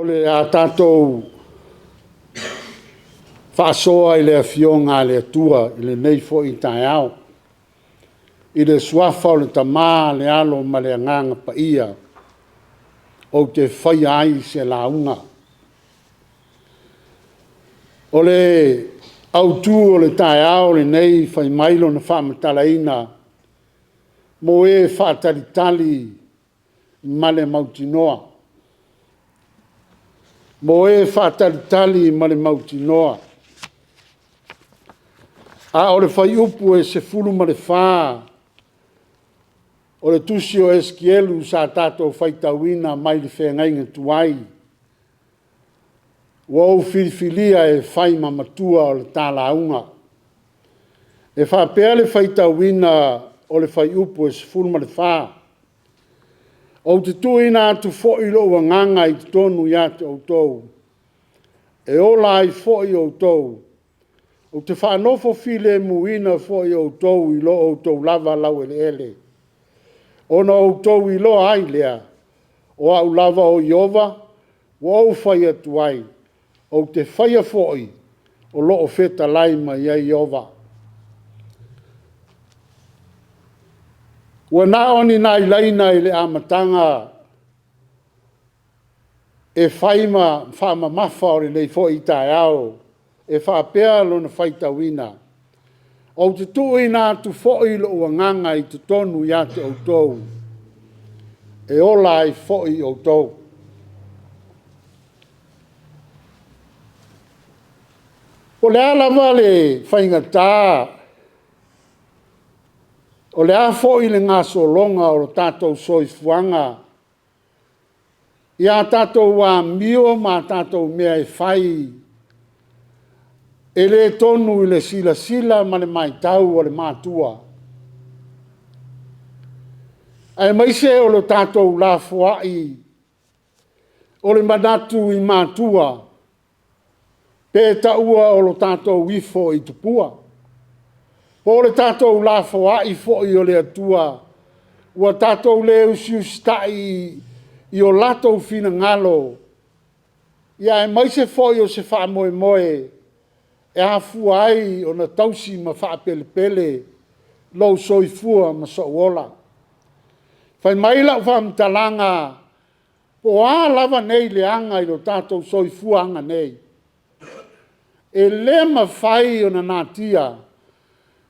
le a tātou whaasoa i le awhionga le atua i le nei fo i tae au. I le suafa o le tamā le alo ma le anganga pa ia o te whai ai se launga. O le autu o le tae au le nei whai mailo na whamatalaina mo e whaatalitali ma le mautinoa. Mo e whaatalitali ma le mautinoa. A o le whai upu e se fulu ma le whaa. O le tusi o eskielu sa tātou whaitawina mai le whengainga tuai. Wau whiriwhiria e whai mamatua o le tālaunga. E whapea le whaitawina o le whai upu e se fulu ma le whaa. O te tuina atu fōi lo wanganga i te tonu i ate o tau. E ola i fōi o tau. O te whanofo file muina fōi o tau i lo o tau lava lau ele ele. Ona o tau i lo ai lea. O au lava o Iova, o au whai atu ai. O te whaia fōi o lo o feta laima i ai Iova. Ua nā oni nā ilaina i le amatanga e whaima whaama mafa o le nei fōi i tae au e whaapea lo na whaitawina. O te tui nā tu fōi lo uanganga i te tonu i ate o tau. E ola i fōi o tau. O le ala vale whaingatā o le a fōi le ngā solonga o tātou soifuanga. Ia tātou wā mio ma tātou mea e whai. E le tonu i le sila sila ma le mai tau o le mātua. Ai maise o le tātou la fuai. O le manatu i mātua. Pe taua o le tātou wifo i tupua. O le tātou la fuai fo i o le atua. Ua tātou le usiustai i o latou fina ngalo. Ia e maise fo i o se wha moe moe. E a fuai o na tausi ma wha pele pele. Lou soifua ma so ola. Whai maila u whamtalanga. Po a lava nei le anga i lo tātou soifua anga nei. E le ma whai o na nātia.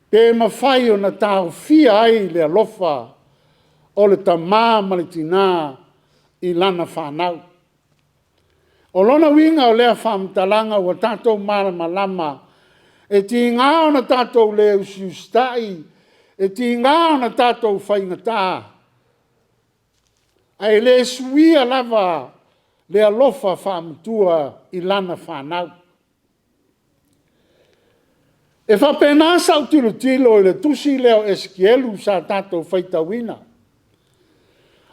Pe ma whai o na tāu fia ai le alofa o le tamā malitina i lana whanau. O lona winga o lea whamtalanga o tātou marama lama e ti ngā o na tātou le usiustai e ti ngā o na tātou whaingatā. Ai le suia lava le alofa whamtua i lana whanau. E whapena sau tilo tilo i le tusi leo eskielu sa tātou whaitawina.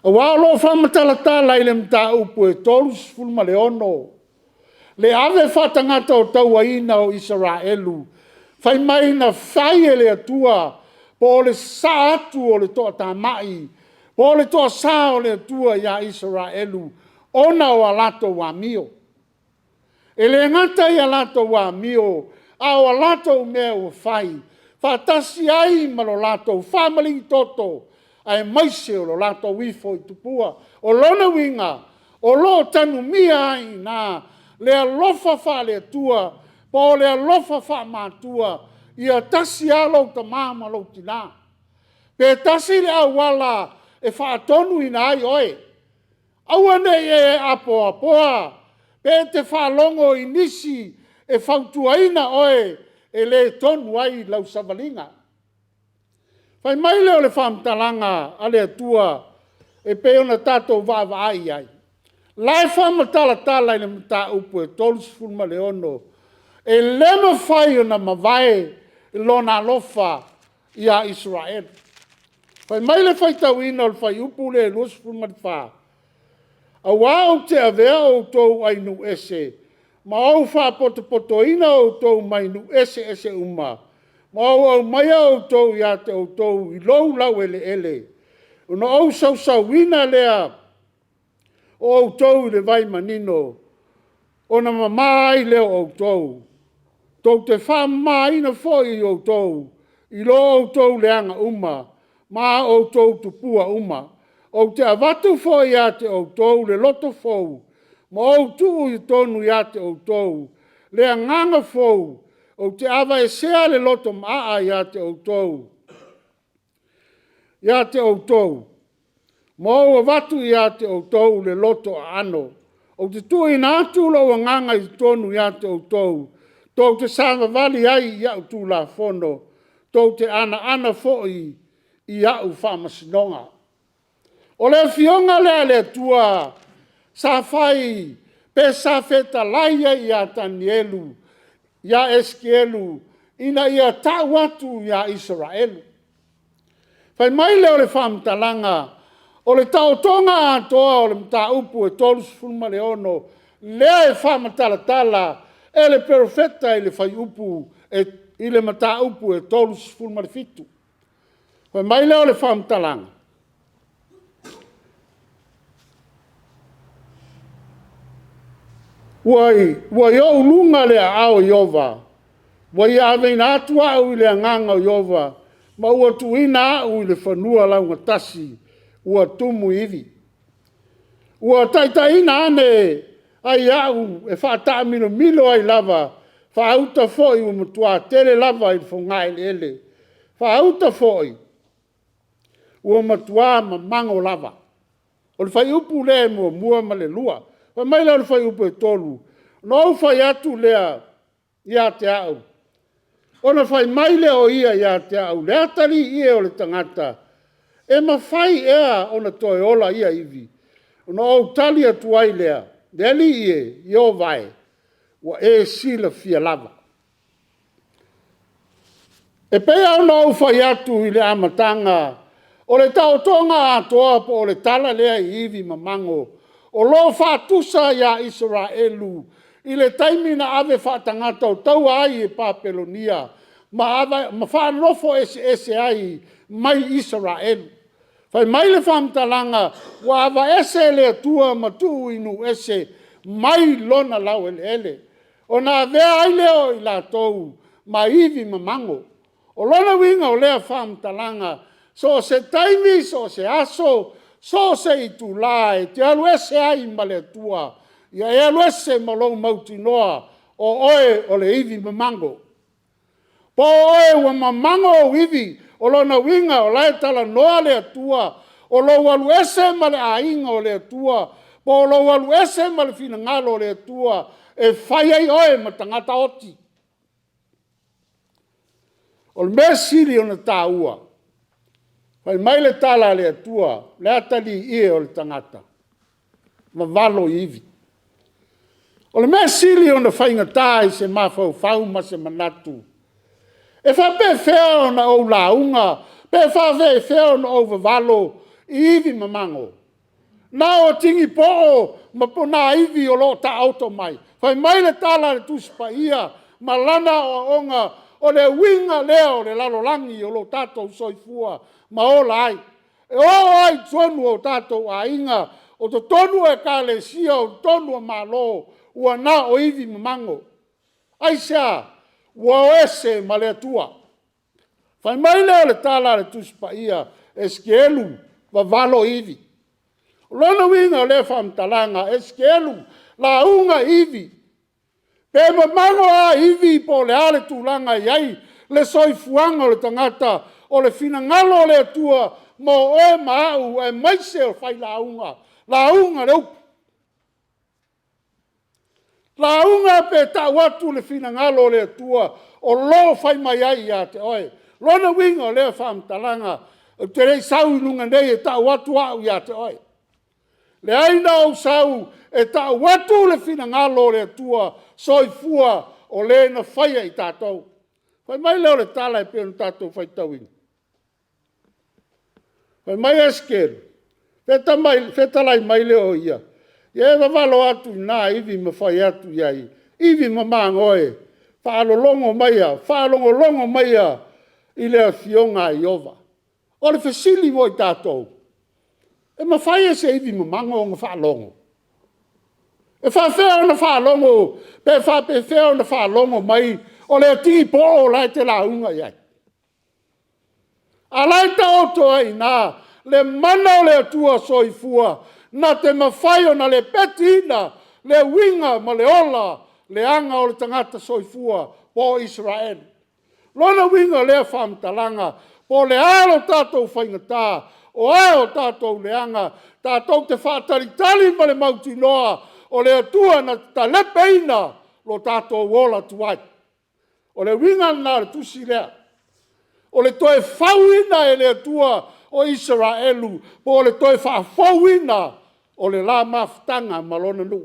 A wālo whamatalatala i le mta upu e tolus fulma le ono. Le ave whatangata o tauaina o Israelu. Whai mai na whai e le atua. Po le sa atu o le toa tamai. Po le toa sa o le atua ia Israelu. Ona o alato wa mio. E le ngata i alato wa mio. A o alato mea o whai. Whatasi ai malo lato. Whamali toto. Ai maise o lo lato wifo i tupua. O lona winga. O lo tanu mia ai nā. Le alofa wha le atua. Po le alofa wha mātua. Ia tasi alo ta māma lo tina. Pe tasi le awala. E wha tonu ina ai oe. Awane e apoa poa. Pe te wha longo i nisi. E whautuaina oe. E le tonu ai lau savalinga. Whai mai leo le whamtalanga a le atua e pe ona tātou vāwa ai ai. Lai whamatala tala i le mta upu e tolus fulma le ono. E lema whai ona mawai i lona alofa i a Israel. Whai mai le whaitawina o le whai upu le luas fulma le wha. A wāo te avea o tau ai nu ese. Ma au wha potoina o tau mai nu ese ese uma. Ma au mai au tau i ate au tau i lou lau ele ele. Una au sau wina lea o au tau le vai manino ona mamai leo outou. Tau te whamaina foi outou, i lo outou leanga uma, ma outou tupua uma. O te avatu foi a te outou le loto fou, ma outou i tonu i a te outou, le nganga fou, o te ava e sea le loto maa i a te outou. I a te outou. Ma o avatu i a te outou le loto ano. O te tui na atu lo nganga i tonu i a te outou. Tau te sanga vali ai i au tū la fono. Tau te ana foi i au whamasinonga. O le fionga lea le tua sa fai pe sa feta laia i a Tanielu, i a Eskielu, ina i a tau atu i a Israelu. Fai mai leo le whamtalanga, o le tau tonga atoa o le mta upu e tolus fulma le ono, lea e whamatalatala, e le profeta i le fai upu, i le mata upu e tolus fulma le fitu. Fai mai leo le whamtalanga. Wai o lunga le ao Iova. Wai ave na atua au i le anganga o Iova. Ma ua tuina au i le whanua launga tasi. Ua tumu iwi. Ua taitaina ane ai au e whaataa milo ai lava. Whaauta foi ua mutua tere lava i whangai le ele. Whaauta foi. Ua matua ma mango lava. O le whai upu le mua ma le lua. Wa mai la fai upo e tolu. No fai atu lea ia te au. Ona fai mai leo ia te au. Lea tali ia o le tangata. E ma fai ea ona toe ola ia iwi. Ona au tali atu ai lea. Deli ia o vai. Wa e sila fia lava. E pea ona au fai atu i le amatanga. O le tau tonga atoa po o le tala lea iwi mamango. O lo whātusa ia Israelu, i le taimina ave whātangata o tau ai e Papelonia, ma whānofo ese ai mai Israelu. Whai mai le whamtalanga, wa ava ese le atua ma tuu inu ese mai lona lau ele. O nā vea ai leo i la tou, ma iwi mamango. O lona winga o lea whamtalanga, so se taimi, so se aso, so se i tu la e te alu ese ai ma le tua. Ia e alu ese ma lou mautinoa o oe o le iwi mamango. Po oe wa mamango o iwi o lona winga o lae tala noa le tua. O lo alu ese ma le ainga o le tua. Po lo alu ese ma le fina ngalo o le tua. E fai ai oe ma tangata oti. O le mesiri o na tā ua. Pai mai le tala le atua, le atali ie o le tangata. Ma valo iwi. O le mea sili o na whainga tai se mawhau whau ma se manatu. E wha pe whea o na o launga, pe wha whea o na o valo iwi mamango. Nā o tingi po o, ma po nā iwi o lo ta auto mai. Pai mai le tala le tuspa ia, ma lana o onga, o le winga leo le lalolangi o lo tatou soifua, ma o lai. E o ai tonu o tatou a inga, o to tonu e ka le sia, o tonu o malo, ua na o iwi mamango. Ai sea, ua o ese ma le atua. Fai mai leo le tala le tuspa ia, Eskielu, wa valo iwi. Lona winga o le whamtalanga, Eskielu, la unga iwi. Pe mamango a iwi po le ale tūlanga iai, le soifuanga o le tangata, o le finangalo o le atua, mo oe maau e maise o fai launga. Launga reu. Launga pe ta watu le finangalo o le atua, o lo fai mai ai a te oe. Lona winga o le whamtalanga, o te rei sau inunga nei e ta watu au i a te oe. Le aina o sau e ta watu le finangalo o le atua, soifua o le na whaia i tātou. Whai mai leo le tala e pēnu tātou whai tauing. Whai mai eskeru. Whetalai mai leo ia. Ia e walo atu i nā iwi ma whai atu iai. Iwi ma māngoe. Whaalolongo maia i lea fionga i ova. O le whesili mo i tātou. E ma whai e se iwi ma mango o ngā whaalongo. E whawhea ona whalongo, pe whawhea ona whalongo mai, o le ti po o lai te launga iai. A lai ta oto ai nā, le mana o le atua soifua, na te mawhai o na le petina, le winga ma le ola, le anga o le tangata soifua po Israel. Lona winga le whamtalanga, po le alo tātou whaingatā, o ao tātou le anga, tātou te whātaritali ma le mautinoa, o le atua na ta lepeina, lo tātou wola tuai. O le winga na le tusi lea. O le toe whauina e le atua o Israelu, po le toe whawhauina o le la maftanga malona nu.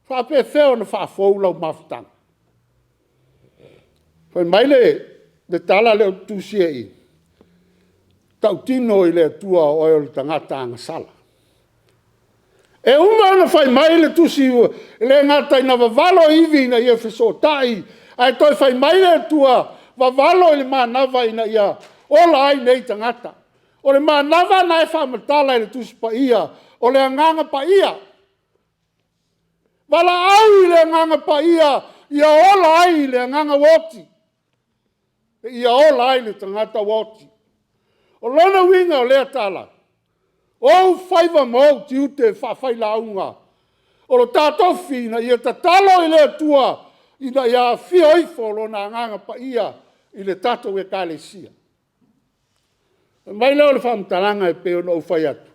Whape wheo na whawhau lau maftanga. Whai maile le tala leo tusia i. Tau tino i le atua o le tangata anga sala. E uma na whai maile tusi le ngata ina wawalo iwi na ia whesotai, ai toi whai maile atua wawalo i le mānawa ina ia ola ai nei tangata. O le mānawa na e whamatala i le tusi pa ia, o le anganga pa ia. Wala au i le anganga pa ia ola ai i le anganga woti. Ia ola ai le tangata woti. O lona winga o lea tala. O whaiva mau ti ute whawhai launga. O lo tātou whina ia ta talo i lea tua ina ia whioifo lona anganga pa ia i le tātou e kālesia. Mai leo le whamtalanga e peo no whai atu.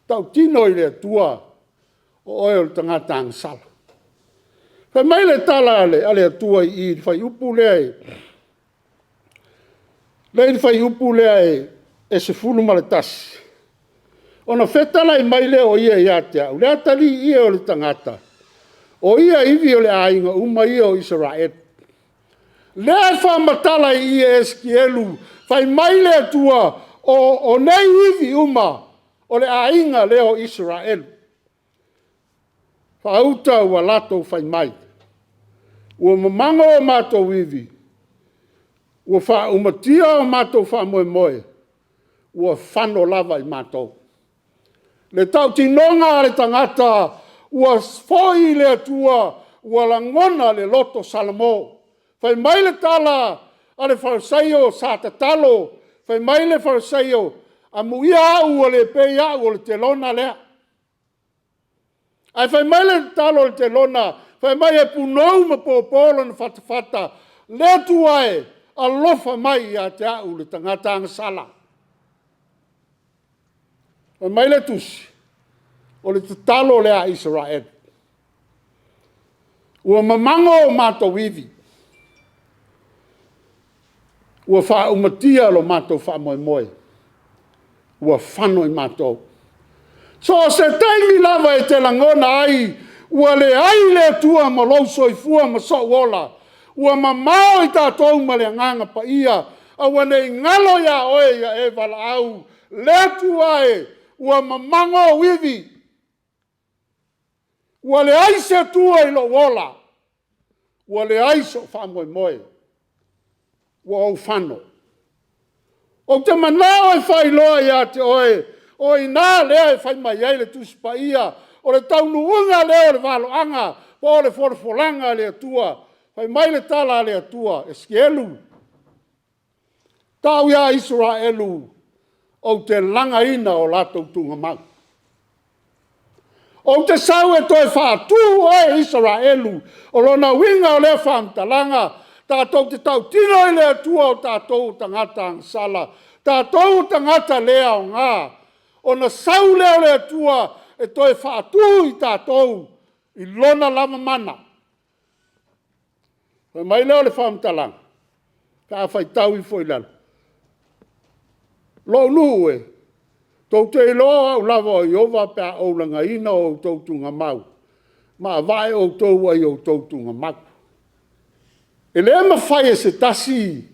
Tau tino i lea tua o oe o le tangata angsala. Whai mai le tala ale atua i whai upu lea e. Lei whai upu lea e se fulu ma le tasi. Ona whetala i mai leo ia ia te au. Lea tali ia o le tangata. O ia iwi o le ainga uma ia o Israel. Lea whamatala i ia eskielu. Whai mai lea tua o nei iwi uma o le ainga leo Israel. Whauta ua lato whai mai. Ua mamango o mātou iwi. Ua wha umatia o mātou wha moe moe. Ua whano lava i mātou. Le tau tinonga le tangata, ua foi le atua, ua langona le loto salamo. Whai mai le tala, a le wharasaio sa tatalo, whai mai le wharasaio, a muia ua le peia ua le telona lea. Ai whai mai le talo le telona, whai mai e punou ma pōpolo na whatawhata, le atua e, a lofa mai a te au le tangata angasala. O mai le tusi, o le tatalo lea Israel. Ua mamango o mātou iwi. Ua wha umatia lo mātou wha moe moe. Ua whano i mātou. So se taimi lava e te langona ai, ua le ai le tua ma lauso i fua ma so wola. Ua mamao i tātou ma le nganga pa ia, a ua nei ngalo ia oe ia e wala au, le tua e, ua mamango wivi. Ua le aise tua i lo wola. Ua le aiso whamoe moe. Ua au whano. O te manao e whai loa ia te oe. O i nā lea e whai mai ei le tuspa ia. O le taunu unga lea le walo anga. Po le forfolanga le atua. Whai mai le tala le atua. Eskielu. Tau ia Israelu. O te langa ina o latou tunga mau. O te sau e toi whātū o Israelu. O lona winga o le whamtalanga. Tātou te tau tino i le atua o tātou tangata angsala. Tātou tangata lea o ngā. O na sau leo le atua e toi whātū i tātou. I lona lama mana. Mai leo le whamtalanga. Ka whai tau i fwoi lana. Lo nu e, tau te iloa au lava o iova pe a oulanga ina o tautunga mau. Ma vai o tau ai o tautunga mau. E lea ma whai e se tasi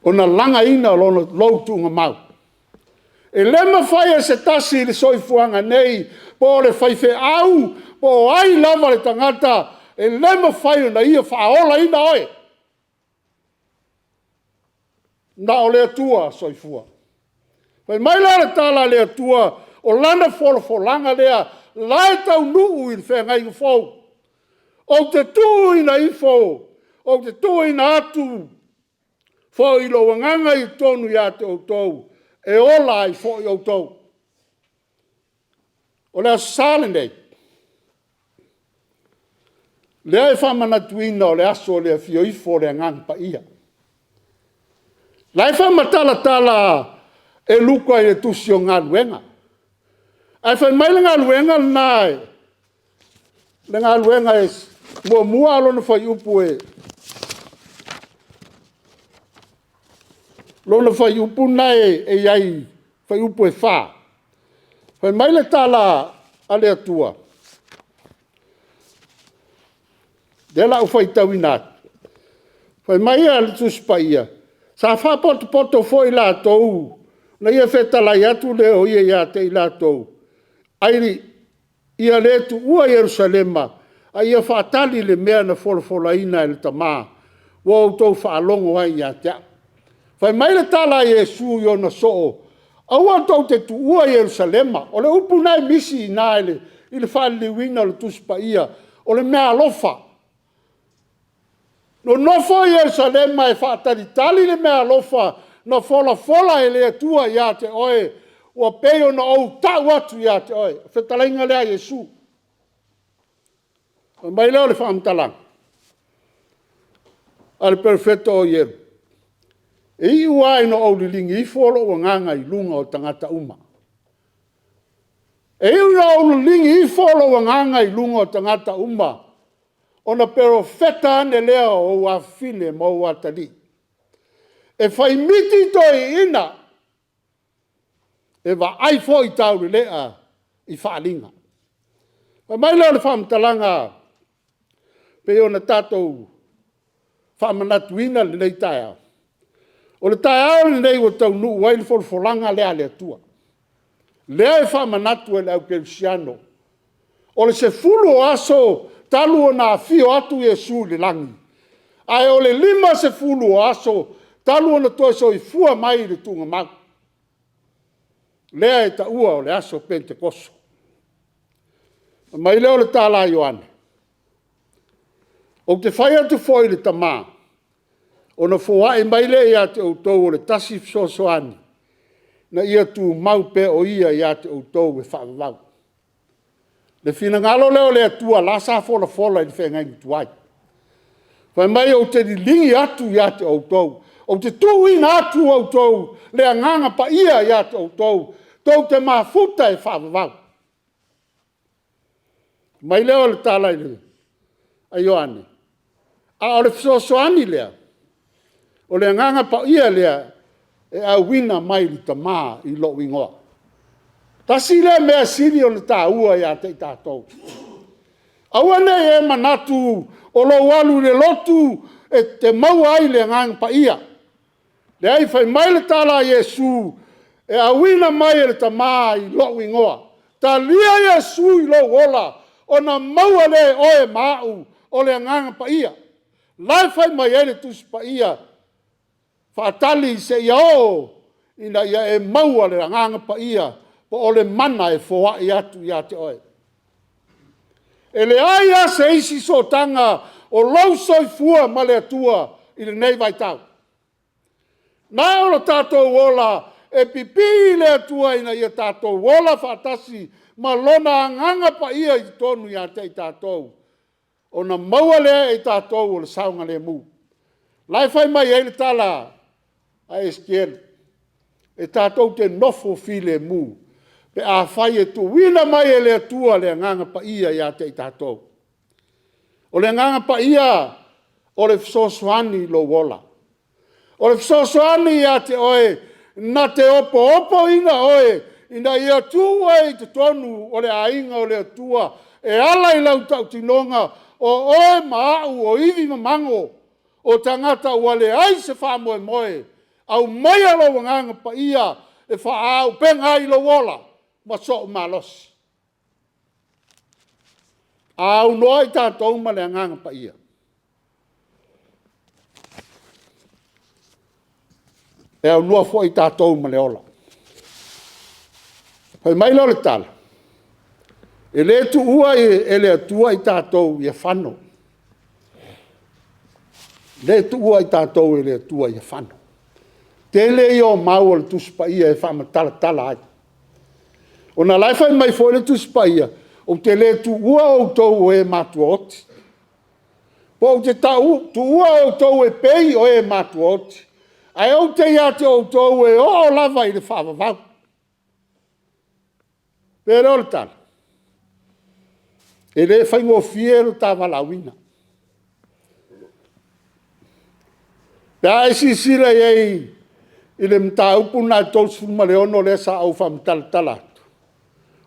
o na langa ina o lona lautunga mau. E lea ma whai e se tasi le soifuanga nei, po le whaife au, po ai lava le tangata, e lea ma whai o na ia whaola ina oe. Na o lea tua soifua. Pai mai la le tala lea tua, o lana folanga lea, lai tau nuu i whenga i fōu. O te tū ina i fōu, o te tū ina atu, fō i lo wanganga i tonu ia te outou, e ola i fō i outou. O lea sāle nei, lea e whamana tuina o le aso o lea fio i fō lea ngang pa ia. Lai whamatala tala e luka i e tusi o ngā luenga. Ai whai mai le ngā luenga nai, le ngā luenga e mua alona whai upu e, lona whai upu nai e iai whai upu e whā. Whai mai le tala a lea tua. De la u whai tau inat. Whai mai a le tusi pa ia. Sa wha poto fo i la tou, na ia whetala i atu leo ia te i la tou. Airi, ia le tu ua Yerusalema, a ia whaatali le mea na wholofola ina e le tamā, wa o tau whaalongo ai ia te. Whai mai le tala Yesu i ona soo, aua tau te tu ua Yerusalema, o le upu nai misi i nā i le whaaliwina le tuspa ia, o le mea alofa. No nofo Yerusalema e whaatalitali le mea alofa, na fola e lea tua ia te oe, ua peo na ou tau atu ia te oe, whetalainga lea Yesu. Mai leo le whaamtalang. Ale perfecto o Yeru. E i uai no au lilingi i folo o nganga i lunga o tangata uma. E i au lilingi i folo o nganga i lunga o tangata uma. Ona perfecta ane lea o wafine mo watali. E whai miti toi ina, e wa ai fo i tau lea i whaalinga. Mai leo le whaamtalanga, pe ona tātou whaamanatuina le nei tae au. O le tae au le nei o tau nuu wai le folfolanga lea lea tua. Lea e whaamanatu e le au Kerusiano. O le se fulu o aso talu o nā fio atu Yesu le langi. Ai o le 5 se fulu o aso talu o na toi so i fua mai le tunga mau. Lea e ta ua o le aso Pentekoso. Mai leo le tāla Ioane. O te whai atu foi le tamā. O na fua e mai le ia te outou o le tasi fsosoani. Na ia tu mau pe o ia te outou e whaavau. Le fina ngalo leo le atua la sa fola i le whengai ni tuai. Whai mai o te lingi atu ia te outou. O te tuina atu outou. Le anganga pa ia te outou. Tou te mafuta e whaavau. Mai leo le tala i le. A Ioane. A o le fsosoani lea. O le anganga pa ia lea. E a wina mai li tamā i lo ingoa. Tasi le mea siri o le tā ua ia te i tātou. Awane e manatu o lo walu le lotu e te mau ai le anganga pa ia. Le ai whai mai le tala Yesu e a wina mai le tamā i lo ingoa. Ta lia Yesu i lo wola. O na maua le oe mau o le anganga pa ia. Lai whai mai ele tusi pa ia. Whaatali se ia o. Ina ia e maua le anganga pa ia. Po o le mana e foa i atu ia te oe. E le aia se isi so tanga o lau soi fua ma le atua i le nei vai tau. Nai o lo tātou wola e pipi le atua ina ia tātou wola whaatasi ma lona anganga pa ia i tonu ia te i tātou. O na maua lea i tātou o le saunga le mu. Lai whai mai e le tala a Eskiel. E tātou te nofo fi le mu. Pe a whai e tu wina mai e le atua le anganga pa ia te i tātou. O le anganga pa ia o le fsosoani lo wola. O le fsosoani ia te oe na te opo ina oe. Ina ia tua i te tonu o le ainga o le atua. E ala i lau tau tinonga o oe maau o iwi mamango. O tangata ua le ai se wha moe moe. Au mai alo wanganga pa ia e wha au penga i lo wola. Ma so malos. Au noa i tātou ma le anganga pa ia. E au noa fo i tātou ma le ola. Pai mai lo le tala. E le tu ua e le atua I tātou ia whano. Le tu ua I tātou e le atua ia whano. Te le I o mau le tuspa ia e whamatala tala ai. O na lai whai mai fo le tuspa ia, o te le tu ua o tau o e matua oti. Po te tu ua o tau e pei o e matua oti. Ai o te ia te o tau e o lava I le whavavau. Pero le tala. E le whaingo fiero ta walawina. Pea e sisira iei I le mta upu na tous fulma le ono le sa au whamtala atu.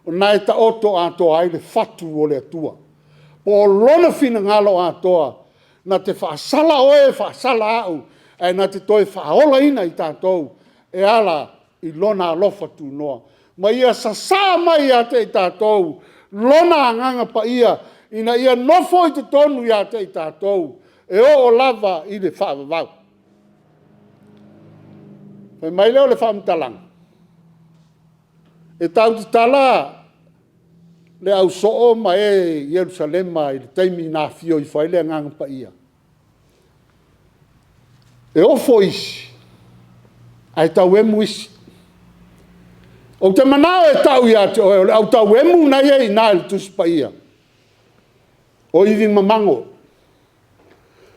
O na e ta oto atoa ai le fatu o le atua. Po lona fina ngalo atoa na te whaasala oe whaasala au e na te toi whaola ina I tātou e ala I lona alofa tu noa. Ma ia sa mai a te I tātou lona anganga pa ia ina ia nofo I te tonu ia te I tātou e o lava I le whaavavau. Pai mai leo le whaamtalang. E tau te tala le au soo ma e Yerusalema I le taimi nā fio I whaile anganga pa ia. E ofo isi. Ai tau emu isi. O te manao e tau ia te oe, au tau emu na ia I nā le tuspa ia. O iwi mamango.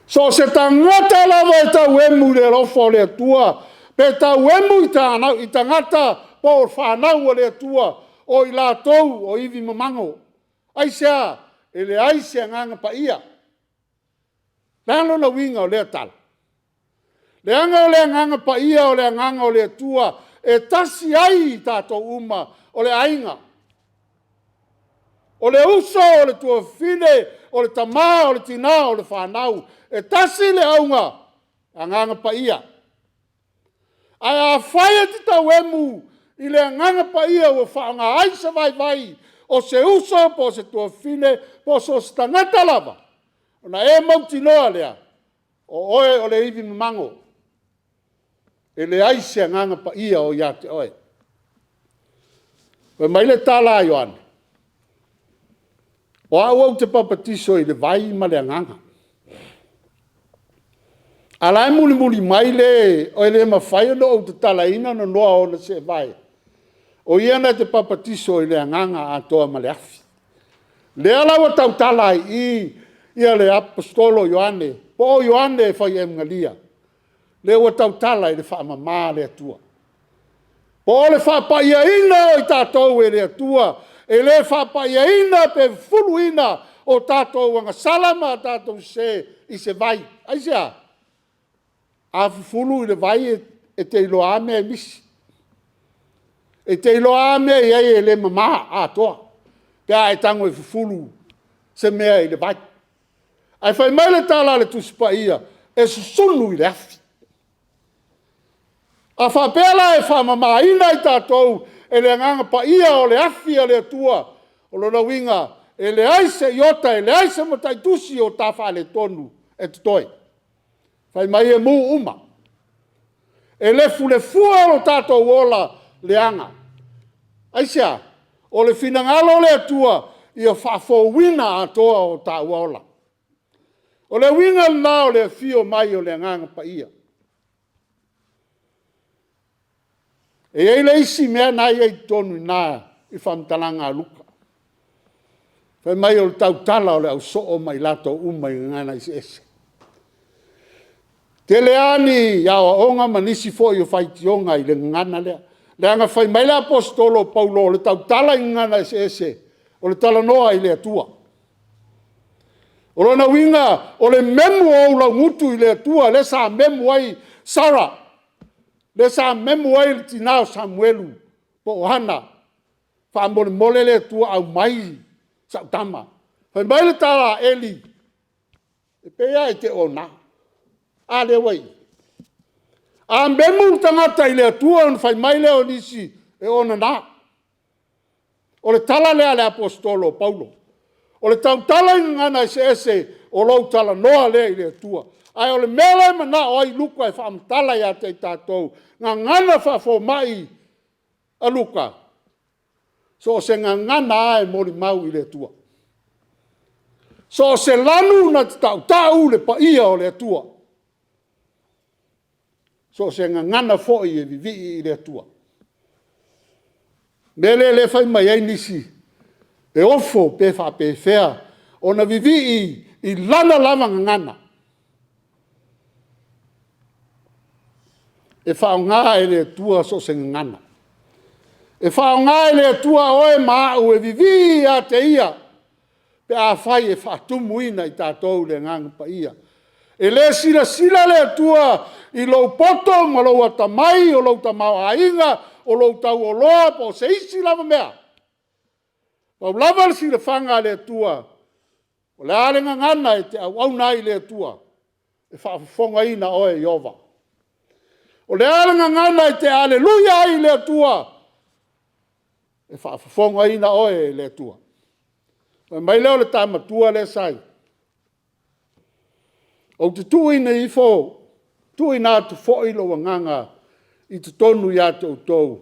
So se ta ngata lava e tau emu le rofo le atua, pe tau emu I ta ngata po o whanau o le atua, o I la tou o iwi mamango. Aisea, e le aisea nganga pa ia. Leano na winga o le atala. Leanga o le nganga pa ia o le nganga o le atua, e tasi ai tātou uma o le ainga. O le uso, o le tua fine, o le tamā, o le tina, o le whanau. E tasi le aunga, a nganga pa ia. Ai a whaia te tau emu, I le nganga pa ia o whaanga aisa vai, o se uso, po se tua fine, po so se tangata lava. O na e mautinoa lea, o oe o le iwi mamango. E le aise nganga pa ia o ia te oe. Pe mai le tala Ioane. O au te papatiso I le vai ma le nganga. Alai muli mai le o le mawhai no o te tala ina no noa o na se vai. O ia na te papatiso I le nganga a toa ma le afi. Le ala wa tau tala ia le apostolo Ioane. Po Ioane fai ngalia. Le wa tau tala I le whaamama le atua. Po le whapaia ina o I tātou e le atua, e le whapaia ina pe fulu ina o tātou wanga salama tātou se I se vai. Aisea, a fulu I le vai e te ilo ame e misi. E te ilo ame e le mama a toa. Pea e tango e fulu se mea I le vai. Ai whai mai le tala le tuspa ia, e susunu I le afi. A whapela e whamama ina I tātou e le nganga pa ia o le afi a le atua o lona winga e le aise iota e le aise matai tusi o tā wha le tonu e te toi. Whai mai e mu uma. E le fua o tātou ola le anga. Aisea, o le finangalo le atua I o whafo wina a toa o tā ola. O le winga na o le fio mai o le nganga pa ia. E ei le isi mea na ia I tonu nā I whamtalanga a luka. Whai mai o le tautala o le au soo mai lato umai ngana I se ese. Te leani iawa onga manisi fo I o whaitionga I le ngana lea. Leanga whai mai le apostolo Paulo o le tautala I ngana I se ese. O le tala noa I le atua. O lona winga o le memu o la ngutu I le atua le sa memu ai Sara. Le sa memu ai le tinao Samuelu po Ohana. Wha mole le atua au mai sa utama. Whai mai le tala Eli. E pea I te ona. A le wai. A memu tangata I le atua on whai mai le o nisi e ona na. O le tala lea le apostolo Paulo. O le tautala I ngana I se ese o lou tala noa lea I le atua. Ai o le mele mana o ai luka e whaamtala ia te tātou. Ngā ngana whafo mai a luka. So se ngana e mori mau i le tua. So se lanu na tau le pa ia o le tua. So se ngana fo i e vivi i le tua. Mele le fai mai ai nisi. E ofo pe fa pe fea. O na vivi i lana lava ngana. E fa ngā e le tua so se ngana. E whao ngai le tua oe maa e vivi a te ia. Pe a whai e whaatumu ina i tātou le ngang pa ia. E le sila sila le tua i lou poto ma lou atamai o lou tamau ainga o lou tau o loa po se isi lava mea. Pau lava le sila whanga le tua. O le arenga ngana e te au nai le tua. E whaafonga ina oe Iova. O le arenga ngana e te aleluia i le tua. E whaafonga ina oe le tua. Mai leo le tama tua le sai. O te tuina i fo, tuina atu fo i lo wanganga i te tonu i atu o tau.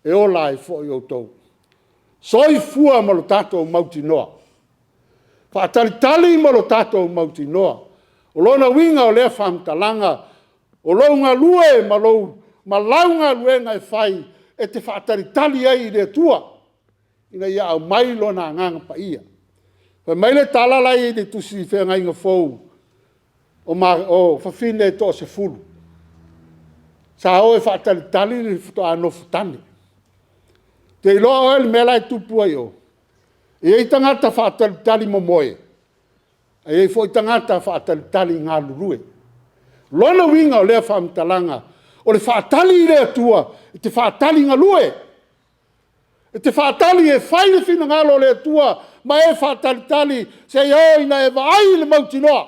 E ola i fo i o tau. Soi fua ma lo tatou mautinoa. Whaatalitali ma lo tatou mautinoa. O lona winga o lea whamtalanga. O lounga lue ma launga lue ngai whai. E te whaataritali ai i le tua. Ina ia au mailo na nganga pa ia. Wha maile talalai i le tusi whea ngai ngā fōu. O whawhine e tō se fulu. Sa o e whaataritali li futo anofu tani. Te iloa oe le mea lai tupu ai o. E ei tangata whaataritali mo moe. E ei fo i tangata whaataritali ngā lurue. Lona winga o lea whamtalanga. O le whaatali i lea tua, e te whaatali ngā lue. E te whaatali e whaile whina ngalo lea tua, ma e whaatali se i ina e vaai le mautinoa.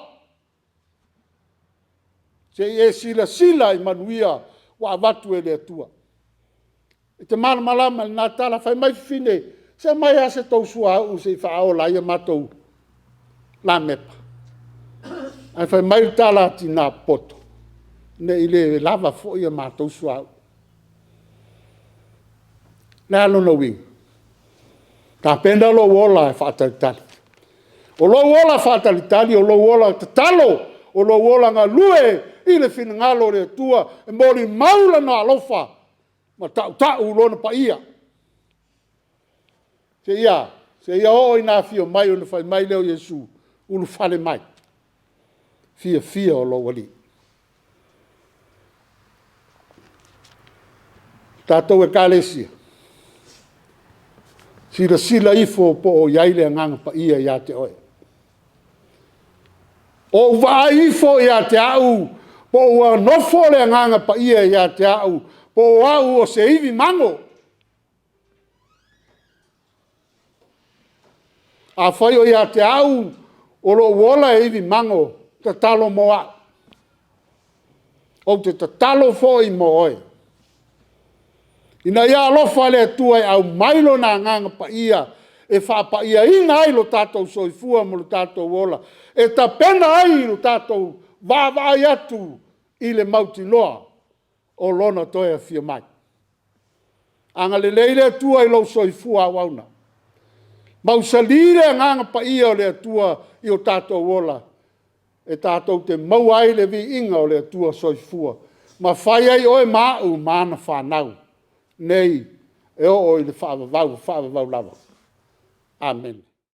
Se e sila sila i manuia wa watu e lea tua. E te mana malama le nā tala whai mai whine, se mai ase tau sua au se i whaola ia matou la mepa. Ai whai mai tala ti nā poto. Ne ile lava fo ia mātou suau. Le alona wing. Ka penda lo wola e whaatalitali. O lo wola whaatalitali, o lo wola te talo, o lo wola ngā lue i le whina ngalo rea tua, e mori maula na alofa, ma tau lona pa ia. Se ia o i nā fio mai o na whai mai leo Yesu, ulu whale mai. Fia o lo wali. Tātou e kālesia. Sila ifo po o iaile nganga pa ia ia te oe. O waa ifo ia te au, po o nofo le nganga pa ia te au, po o au o se iwi mango. A whai o ia te au, o lo wola e iwi mango, te talo moa. O te talo fo i mo oe. Ina ia alofa le tua e au mailo na nganga pa ia, e wha pa ia ina ai lo tātou soifua mo lo tātou wola, e ta pena ai lo tātou wāwai atu i le mautinoa o lona toea fia mai. Anga le leile tua i lo soifua wauna. Mausalire nganga pa ia o le tua i o tātou wola, e tātou te mauai le vi inga o le tua soifua, ma whai ai oe māu mana whanau. Nei, e o i le whaavavau lava. Amen.